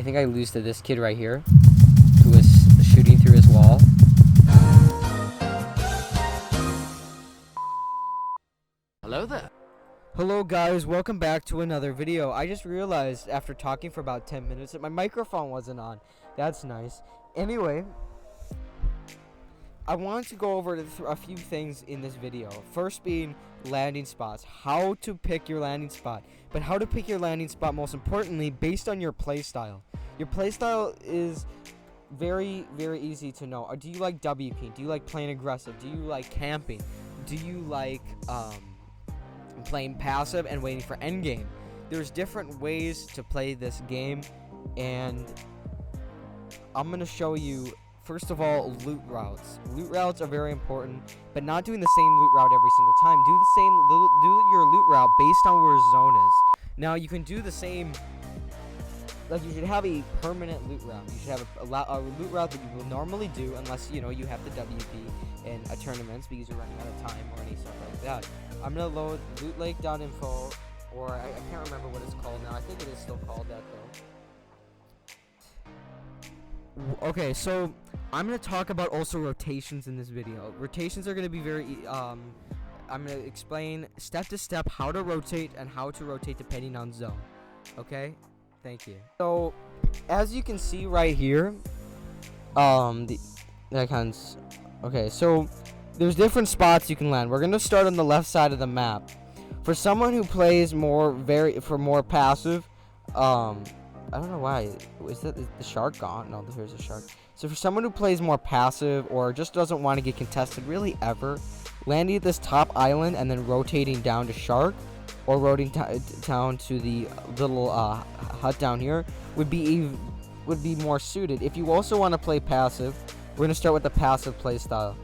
I think I lose to this kid right here, who was shooting through his wall. Hello there. Hello guys, welcome back to another video. I just realized after talking for about 10 minutes that my microphone wasn't on. That's nice. Anyway, I wanted to go over a few things in this video. First being landing spots. How to pick your landing spot. But how to pick your landing spot, most importantly, based on your playstyle. Your playstyle is very, very easy to know. Do you like WP? Do you like playing aggressive? Do you like camping? Do you like playing passive and waiting for endgame? There's different ways to play this game, and I'm going to show you, first of all, loot routes. Loot routes are very important, but not doing the same loot route every single time. Do your loot route based on where zone is. Now, you can do the same, like you should have a permanent loot route. You should have a loot route that you will normally do unless, you know, you have the WP in a tournaments because you're running out of time or any stuff like that. I'm going to load Loot Lake down info, or I can't remember what it's called now. I think it is still called that though. Okay, so I'm going to talk about also rotations in this video. Rotations are going to be very, I'm going to explain step to step how to rotate and how to rotate depending on zone. Okay? Thank you. So, as you can see right here, okay, so there's different spots you can land. We're going to start on the left side of the map. For someone who plays more passive, I don't know why. Is the shark gone? No, here's a shark. So for someone who plays more passive or just doesn't want to get contested really ever, landing at this top island and then rotating down to shark or rotating down to the little hut down here would be more suited. If you also want to play passive, we're going to start with the passive play style.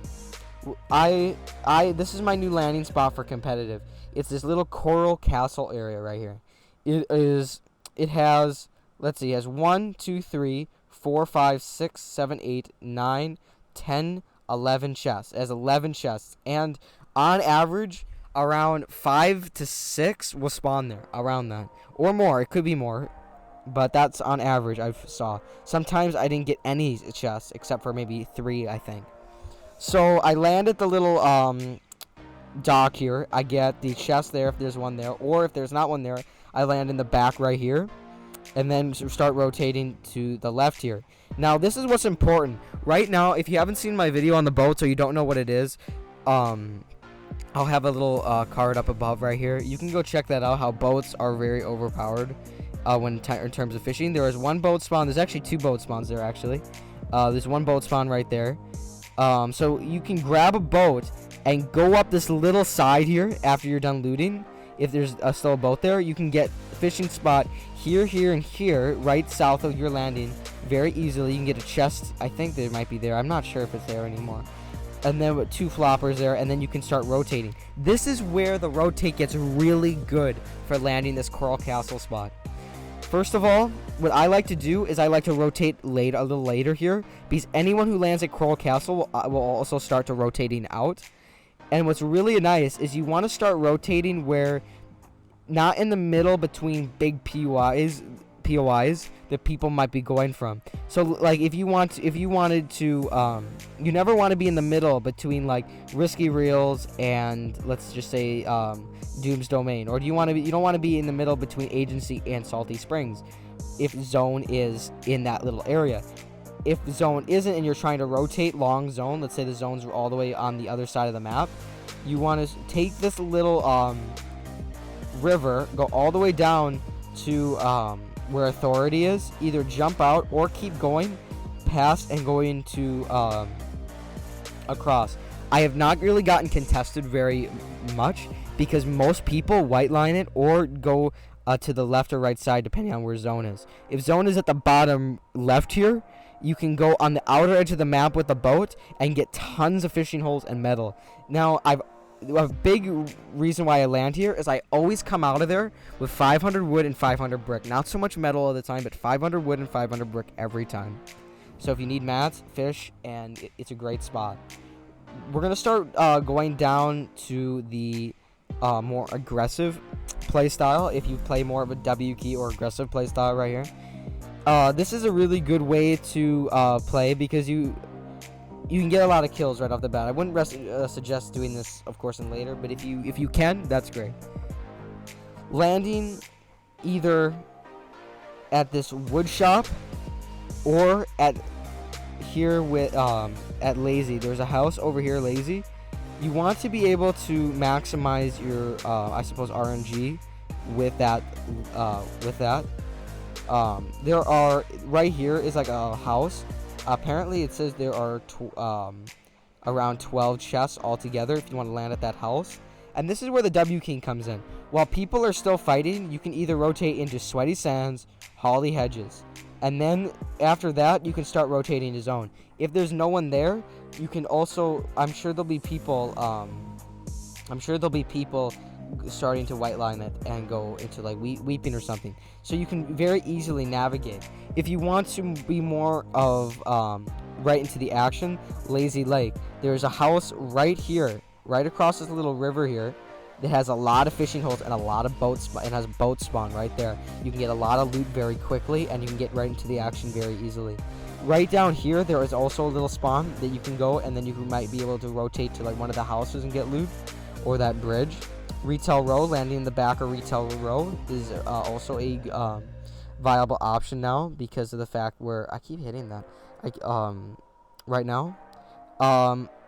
This is my new landing spot for competitive. It's this little coral castle area right here. It has 1, 2, 3, 4, 5, 6, 7, 8, 9, 10, 11 chests. It has 11 chests, and on average around 5 to 6 will spawn there, around that, or more. It could be more, but that's on average. I saw sometimes I didn't get any chests except for maybe 3, I think. So I land at the little dock here. I get the chest there if there's one there, or if there's not one there, I land in the back right here, and then start rotating to the left here. Now this is what's important right now. If you haven't seen my video on the boats or you don't know what it is, I'll have a little card up above right here. You can go check that out, how boats are very overpowered in terms of fishing. There is one boat spawn. There's actually 2 boat spawns there actually. There's one boat spawn right there. So you can grab a boat and go up this little side here after you're done looting. If there's still a boat there, you can get a fishing spot here, here, and here, right south of your landing very easily. You can get a chest. I think there might be there. I'm not sure if it's there anymore. And then with 2 floppers there, and then you can start rotating. This is where the rotate gets really good for landing this coral castle spot. First of all, what I like to do is I like to rotate a little later here, because anyone who lands at Coral Castle will also start to rotating out. And what's really nice is you want to start rotating where, not in the middle between big POIs that people might be going from. So like if you wanted to, you never want to be in the middle between like Risky Reels and let's just say Doom's Domain, or you don't want to be in the middle between Agency and Salty Springs if zone is in that little area. If zone isn't and you're trying to rotate long zone, let's say the zone's all the way on the other side of the map, you want to take this little river, go all the way down to where authority is, either jump out or keep going past and going to across. I have not really gotten contested very much because most people white line it or go to the left or right side depending on where zone is. If zone is at the bottom left here, you can go on the outer edge of the map with a boat and get tons of fishing holes and metal. Now a big reason why I land here is I always come out of there with 500 wood and 500 brick. Not so much metal all the time, but 500 wood and 500 brick every time. So if you need mats, fish, and it's a great spot. We're going to start going down to the more aggressive play style. If you play more of a W key or aggressive play style right here, This is a really good way to play because you can get a lot of kills right off the bat. I wouldn't suggest doing this, of course, in later, but if you can, that's great. Landing either at this wood shop or at here with at Lazy. There's a house over here, Lazy. You want to be able to maximize your I suppose RNG with that there are right here is like a house. Apparently it says there are around 12 chests altogether if you want to land at that house. And this is where the W King comes in. While people are still fighting, you can either rotate into Sweaty Sands, Holly Hedges, and then after that you can start rotating to zone. If there's no one there, you can also, I'm sure there'll be people starting to white line it and go into like weeping or something, so you can very easily navigate. If you want to be more of right into the action, Lazy Lake, there's a house right here, right across this little river here, that has a lot of fishing holes and a lot of boats, and has boat spawn right there. You can get a lot of loot very quickly, and you can get right into the action very easily. Right down here there is also a little spawn that you can go, and then you might be able to rotate to like one of the houses and get loot, or that bridge. Retail Row, landing in the back of Retail Row is also a viable option now, because of the fact where I keep hitting that right now.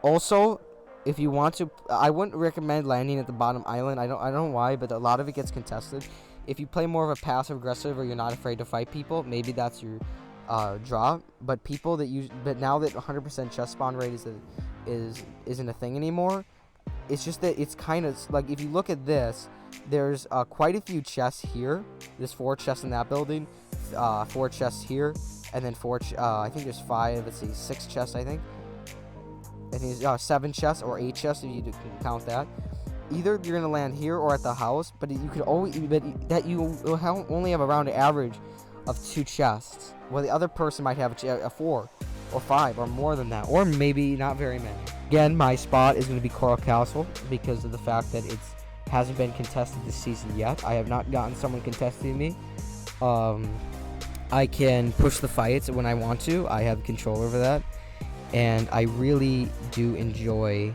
Also, if you want to, I wouldn't recommend landing at the bottom island. I don't know why, but a lot of it gets contested. If you play more of a passive aggressive, or you're not afraid to fight people, maybe that's your draw. But people that but now that 100% chest spawn rate isn't a thing anymore, it's just that it's kind of like, if you look at this, there's quite a few chests here. There's 4 chests in that building, 4 chests here, and then I think there's 5. Let's see, 6 chests. I think it's 7 chests or 8 chests if you can count that. Either you're gonna land here or at the house, but you could always, you only have around an average of 2 chests. Well, the other person might have a 4 or 5 or more than that, or maybe not very many. Again, my spot is going to be Coral Castle because of the fact that it hasn't been contested this season yet. I have not gotten someone contesting me. I can push the fights when I want to. I have control over that, and I really do enjoy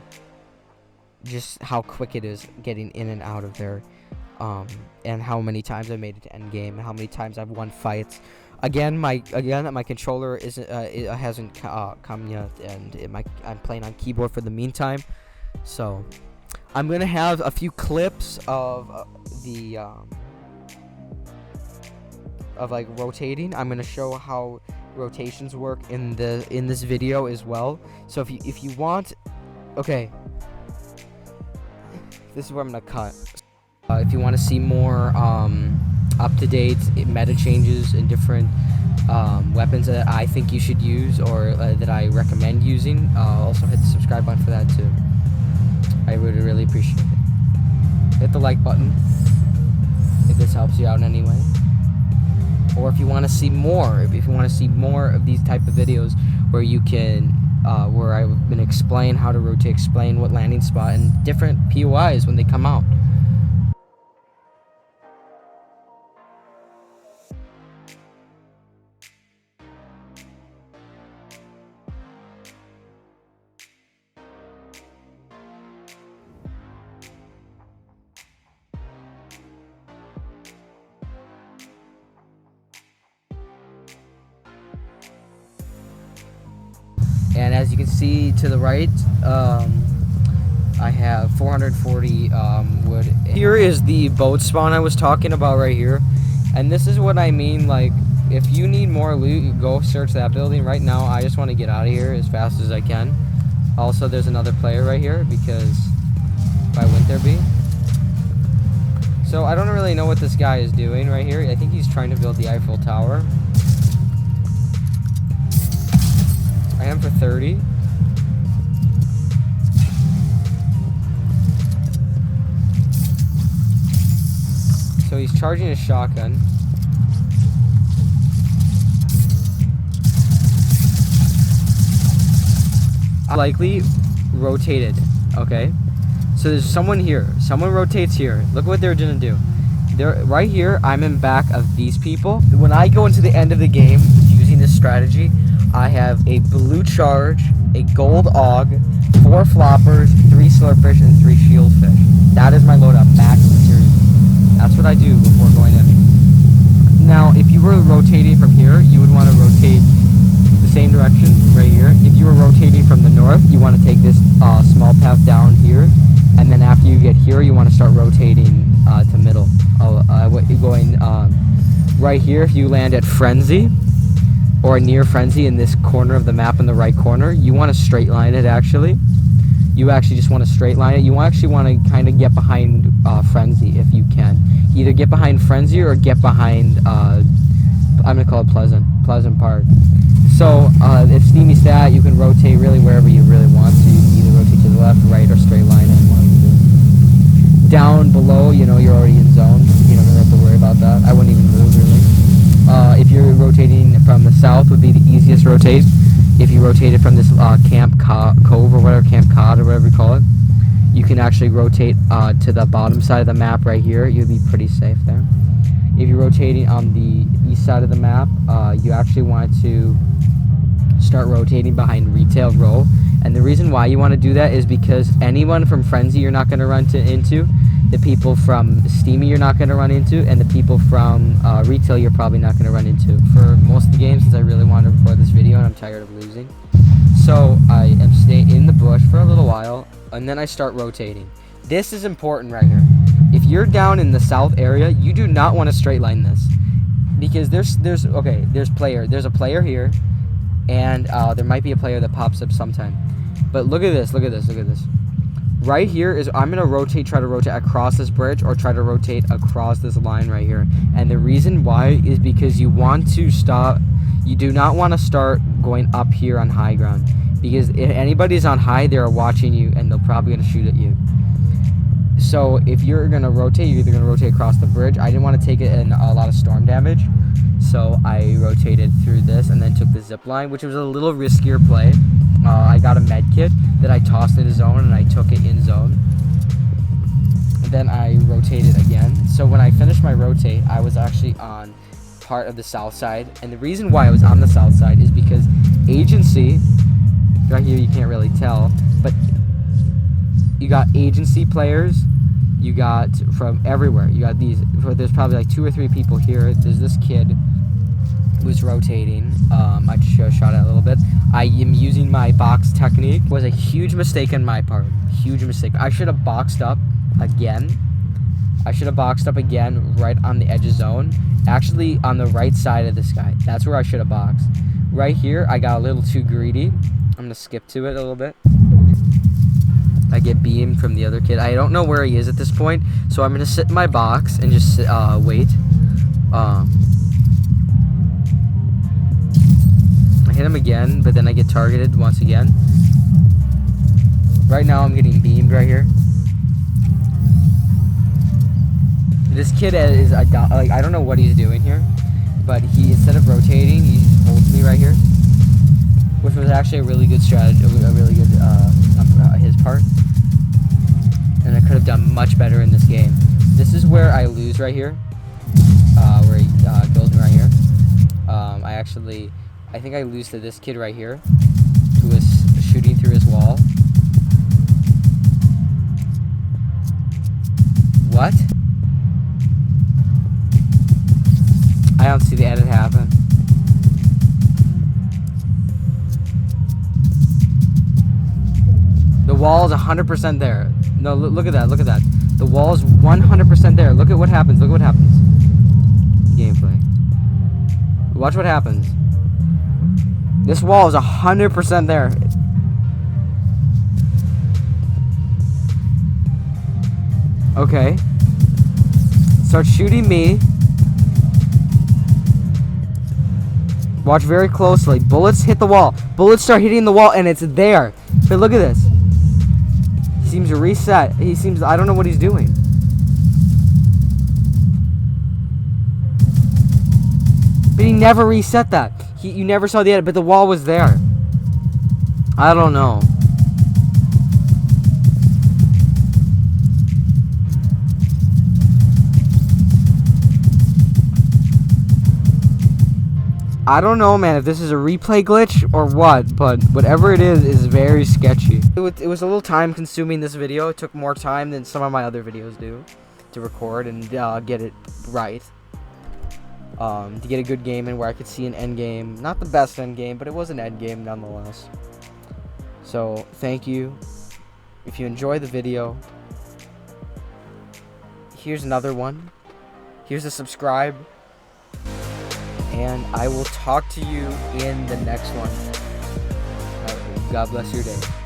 just how quick it is getting in and out of there, and how many times I made it to end game, and how many times I've won fights. Again, my controller hasn't come yet, and I'm playing on keyboard for the meantime. So I'm gonna have a few clips of like rotating. I'm gonna show how rotations work in this video as well. So if you want, okay, this is where I'm gonna cut. If you want to see more up-to-date meta changes and different weapons that I think you should use, or that I recommend using, also hit the subscribe button for that too. I would really appreciate it. Hit the like button if this helps you out in any way. Or if you want to see more, of these type of videos where you can, where I'm going to explain how to rotate, explain what landing spot, and different POIs when they come out. And as you can see to the right, I have 440 wood. Here is the boat spawn I was talking about right here. And this is what I mean, like, if you need more loot, you go search that building. Right now, I just want to get out of here as fast as I can. Also, there's another player right here, because why wouldn't there be? So I don't really know what this guy is doing right here. I think he's trying to build the Eiffel Tower. I am for 30. So he's charging his shotgun. Likely rotated, okay? So there's someone here. Someone rotates here. Look what they're gonna do. They're right here. I'm in back of these people. When I go into the end of the game using this strategy, I have a blue charge, a gold og, 4 floppers, 3 slurpfish, and 3 shieldfish. That is my loadout, max material. That's what I do before going in. Now, if you were rotating from here, you would want to rotate the same direction right here. If you were rotating from the north, you want to take this small path down here, and then after you get here, you want to start rotating to middle. Going right here. If you land at Frenzy or near Frenzy in this corner of the map in the right corner, you want to straight line it. Actually, you actually just want to straight line it. You actually want to kind of get behind Frenzy if you can. Either get behind Frenzy or get behind I'm gonna call it Pleasant Park. So if Steamy stat, you can rotate really wherever you really want to. You can either rotate to the left, right, or straight line it. Down below, you know, you're already in zone. You don't really have to worry about that. I wouldn't even move really. If you're rotating from the south, would be the easiest rotate. If you rotated from this Camp Cove or whatever, Camp Cod or whatever you call it, you can actually rotate to the bottom side of the map right here. You'll be pretty safe there. If you're rotating on the east side of the map, you actually want to start rotating behind Retail Row. And the reason why you want to do that is because anyone from Frenzy you're not going to run into, the people from Steamy you're not going to run into, and the people from Retail you're probably not going to run into. For most of the games, since I really want to record this video and I'm tired of losing. So I am staying in the bush for a little while, and then I start rotating. This is important right here. If you're down in the south area, you do not want to straight line this, because there's a player here, and there might be a player that pops up sometime. But look at this. Right here is I'm gonna try to rotate across this bridge, or try to rotate across this line right here. And the reason why is because you want to stop. You do not want to start going up here on high ground, because if anybody's on high, they're watching you and they're probably gonna shoot at you. So if you're gonna rotate, you're either gonna rotate across the bridge. I didn't want to take it in a lot of storm damage, so I rotated through this and then took the zip line, which was a little riskier play. I got a med kit that I tossed into zone, and I took it in zone. And then I rotated again. So when I finished my rotate, I was actually on part of the south side, and the reason why I was on the south side is because agency, right here you can't really tell, but you got agency players, you got from everywhere. You got these, there's probably like 2 or 3 people here. There's this kid who's rotating. I just shot at a little bit. I am using my box technique. It was a huge mistake on my part. Huge mistake. I should have boxed up again. Right on the edge of zone. Actually, on the right side of this guy. That's where I should have boxed. Right here, I got a little too greedy. I'm going to skip to it a little bit. I get beamed from the other kid. I don't know where he is at this point, so I'm going to sit in my box and just wait. I hit him again, but then I get targeted once again. Right now, I'm getting beamed right here. This kid is like, I don't know what he's doing here, but he, instead of rotating, he just holds me right here, which was actually a really good strategy, a really good his part, and I could have done much better in this game. This is where I lose right here, where he kills me right here. I think I lose to this kid right here, who was shooting through his wall. What? I don't see the edit happen. The wall is 100% there. No, look at that. Look at that. The wall is 100% there. Look at what happens. Look at what happens. Gameplay. Watch what happens. This wall is 100% there. Okay. Start shooting me. Watch very closely. Bullets hit the wall. Bullets start hitting the wall, and it's there. But look at this. He seems to reset. I don't know what he's doing. But he never reset that. You never saw the edit, but the wall was there. I don't know. I don't know, man, if this is a replay glitch or what, but whatever it is very sketchy. It was a little time consuming, this video. It took more time than some of my other videos do to record and get it right. To get a good game in where I could see an end game. Not the best end game, but it was an end game nonetheless. So, thank you. If you enjoy the video, here's another one. Here's a subscribe. And I will talk to you in the next one. God bless your day.